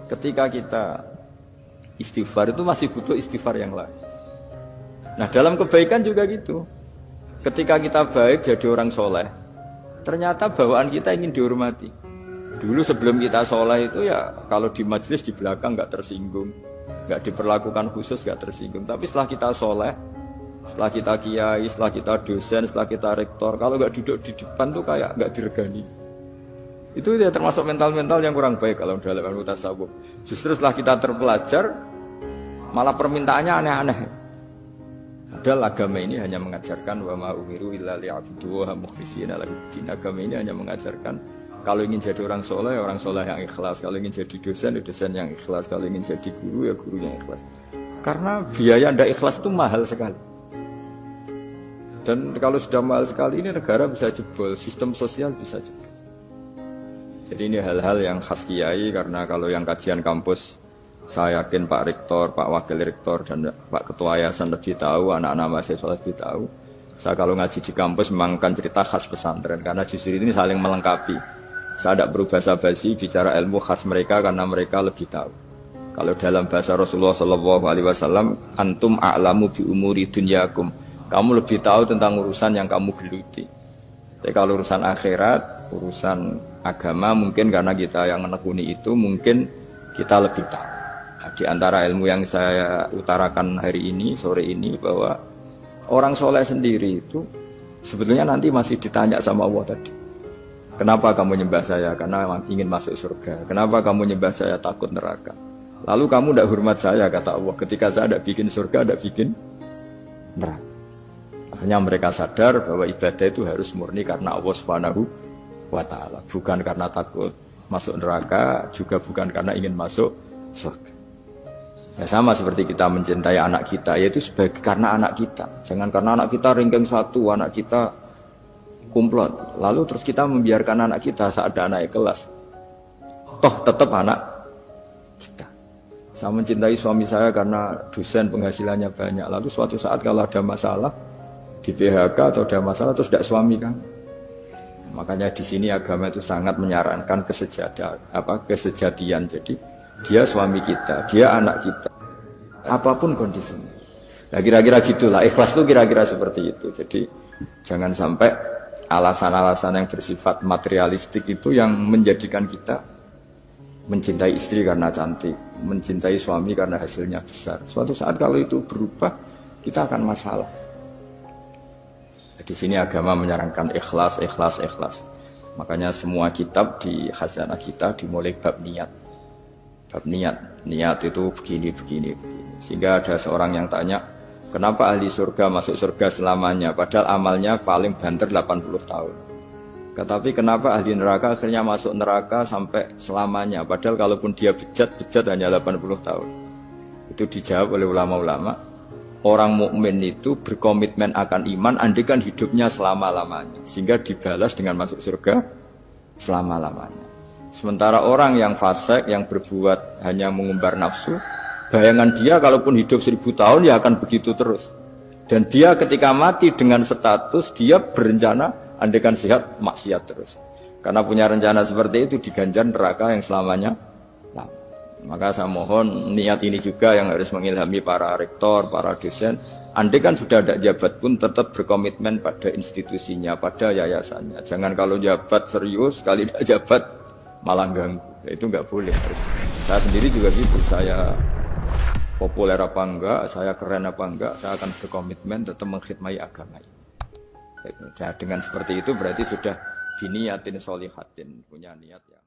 Ketika kita istighfar itu masih butuh istighfar yang lain. Nah dalam kebaikan juga gitu. Ketika kita baik jadi orang soleh, ternyata bawaan kita ingin dihormati. Dulu sebelum kita soleh itu ya kalau di majelis di belakang nggak tersinggung, nggak diperlakukan khusus, nggak tersinggung. Tapi setelah kita soleh, setelah kita kiai, setelah kita dosen, setelah kita rektor, kalau nggak duduk di depan tuh kayak nggak diregani. Itu ya termasuk mental-mental yang kurang baik kalau dalam ilmu tasawuf. Justru setelah kita terpelajar, malah permintaannya aneh-aneh. Padahal agama ini hanya mengajarkan wa ma umiru illa liya'budu wa mukhlishina lahuddin. Agama ini hanya mengajarkan kalau ingin jadi orang soleh yang ikhlas. Kalau ingin jadi dosen, dosen yang ikhlas. Kalau ingin jadi guru, ya guru yang ikhlas. Karena biaya ndak ikhlas itu mahal sekali. Dan kalau sudah mahal sekali ini negara bisa jebol, sistem sosial bisa jebol. Jadi ini hal-hal yang khas kiai karena kalau yang kajian kampus saya yakin Pak Rektor, Pak Wakil Rektor, dan Pak Ketua Yayasan lebih tahu, anak-anak mahasiswa lebih tahu. Saya kalau ngaji di kampus memang kan cerita khas pesantren, karena justru ini saling melengkapi. Saya tidak perlu basa-basi bicara ilmu khas mereka karena mereka lebih tahu. Kalau dalam bahasa Rasulullah SAW, antum a'lamu bi umuri dunyakum. Kamu lebih tahu tentang urusan yang kamu geluti. Tapi kalau urusan akhirat, urusan agama mungkin karena kita yang menekuni itu mungkin kita lebih tahu. Di antara ilmu yang saya utarakan hari ini, sore ini, bahwa orang soleh sendiri itu sebetulnya nanti masih ditanya sama Allah tadi. Kenapa kamu nyembah saya? Karena ingin masuk surga. Kenapa kamu nyembah saya? Takut neraka. Lalu kamu tidak hormat saya, kata Allah. Ketika saya tidak bikin surga, tidak bikin neraka. Akhirnya mereka sadar bahwa ibadah itu harus murni karena Allah Subhanahu wa Ta'ala. Bukan karena takut masuk neraka, juga bukan karena ingin masuk surga. Ya sama seperti kita mencintai anak kita, yaitu sebagai karena anak kita. Jangan karena anak kita ringkeng satu, anak kita kumplot. Lalu terus kita membiarkan anak kita saat ada anak kelas. Toh tetap anak kita. Saya mencintai suami saya karena dosen penghasilannya banyak. Lalu suatu saat kalau ada masalah di PHK atau ada masalah terus tidak suami kan. Makanya di sini agama itu sangat menyarankan kesejatian. Jadi dia suami kita, dia anak kita, apapun kondisinya. Nah kira-kira gitulah, ikhlas itu kira-kira seperti itu. Jadi jangan sampai alasan-alasan yang bersifat materialistik itu yang menjadikan kita mencintai istri karena cantik, mencintai suami karena hasilnya besar. Suatu saat kalau itu berubah, kita akan masalah. Di sini agama menyarankan ikhlas, ikhlas, ikhlas. Makanya semua kitab di khazanah kita dimulai bab niat. Niat itu begini. Sehingga ada seorang yang tanya, kenapa ahli surga masuk surga selamanya, padahal amalnya paling banter 80 tahun. Tetapi kenapa ahli neraka akhirnya masuk neraka sampai selamanya, padahal kalaupun dia bejat hanya 80 tahun. Itu dijawab oleh ulama-ulama, orang mukmin itu berkomitmen akan iman andaikan hidupnya selama-lamanya, sehingga dibalas dengan masuk surga selama-lamanya. Sementara orang yang fasik, yang berbuat hanya mengumbar nafsu, bayangan dia kalaupun hidup 1000 tahun ya akan begitu terus. Dan dia ketika mati dengan status, dia berencana andaikan sehat maksiat terus. Karena punya rencana seperti itu diganjar neraka yang selamanya lama. Maka saya mohon niat ini juga yang harus mengilhami para rektor, para dosen. Andaikan sudah ada jabat pun tetap berkomitmen pada institusinya, pada yayasannya. Jangan kalau jabat serius, sekali tidak jabat malah ganggu, itu nggak boleh. Harus. Saya sendiri juga gitu, saya populer apa enggak, saya keren apa enggak, saya akan berkomitmen tetap mengkhidmati agama ini. Nah, dengan seperti itu berarti sudah biniyatin solihatin, punya niat ya.